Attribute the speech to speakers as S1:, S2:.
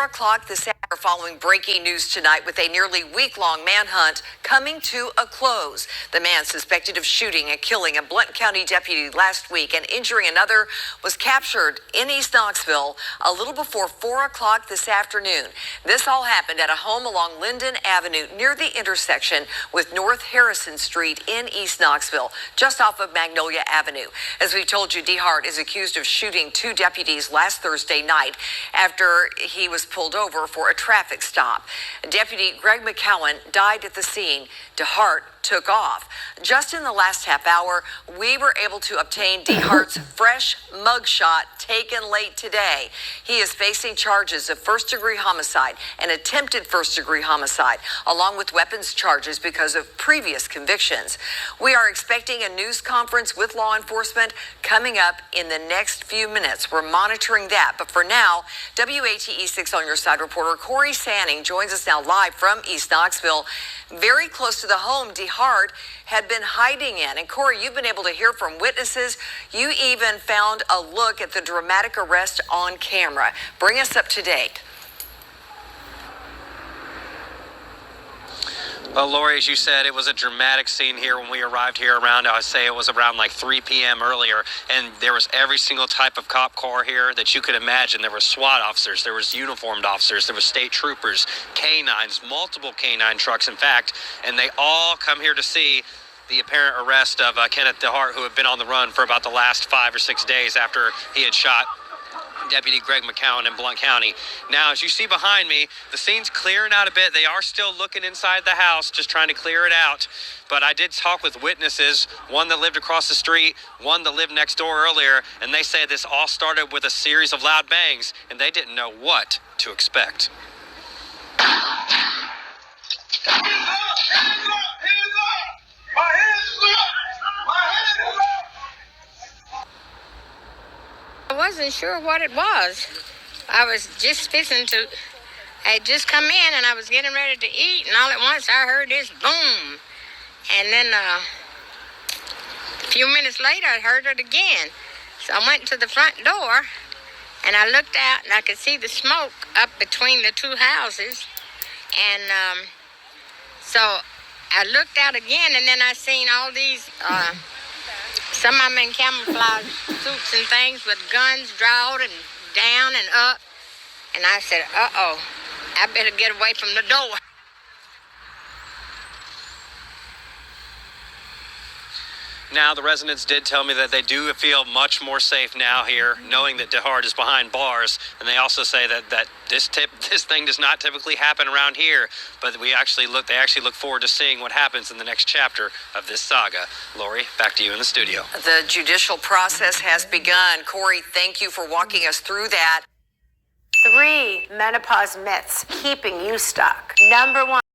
S1: 4 o'clock this hour following breaking news tonight with a nearly week-long manhunt coming to a close. The man suspected of shooting and killing a Blount County deputy last week and injuring another was captured in East Knoxville a little before 4 o'clock this afternoon. This all happened at a home along Linden Avenue near the intersection with North Harrison Street in East Knoxville, just off of Magnolia Avenue. As we told you, DeHart is accused of shooting two deputies last Thursday night after he was pulled over for a traffic stop. Deputy Greg McCowan died at the scene. DeHart took off. Just in the last half hour, we were able to obtain DeHart's fresh mugshot taken late today. He is facing charges of first-degree homicide and attempted first-degree homicide, along with weapons charges because of previous convictions. We are expecting a news conference with law enforcement coming up in the next few minutes. We're monitoring that. But for now, WATE 6 On Your Side reporter Corey Sanning joins us now live from East Knoxville, very close to the home DeHart had been hiding in. And Corey, you've been able to hear from witnesses. You even found a look at the dramatic arrest on camera. Bring us up to date.
S2: Well, Lori, as you said, it was a dramatic scene here when we arrived here around, I would say it was around like 3 p.m. earlier, and there was every single type of cop car here that you could imagine. There were SWAT officers, there was uniformed officers, there was state troopers, canines, multiple canine trucks, in fact, and they all come here to see the apparent arrest of Kenneth DeHart, who had been on the run for about the last 5 or 6 days after he had shot Deputy Greg McCowan in Blount County. Now, as you see behind me, the scene's clearing out a bit. They are still looking inside the house, just trying to clear it out. But I did talk with witnesses, one that lived across the street, one that lived next door earlier, and they say this all started with a series of loud bangs, and they didn't know what to expect.
S3: I wasn't sure what it was. I was just I had just come in and I was getting ready to eat, and all at once I heard this boom. And then a few minutes later I heard it again. So I went to the front door and I looked out and I could see the smoke up between the two houses. And so I looked out again, and then I seen all these some of them in camouflage suits and things with guns drawn and down and up. And I said, uh-oh, I better get away from the door.
S2: Now, the residents did tell me that they do feel much more safe now here, knowing that DeHart is behind bars. And they also say that this thing does not typically happen around here, but they actually look forward to seeing what happens in the next chapter of this saga. Lori, back to you in the studio.
S1: The judicial process has begun. Corey, thank you for walking us through that.
S4: 3 menopause myths keeping you stuck. Number 1.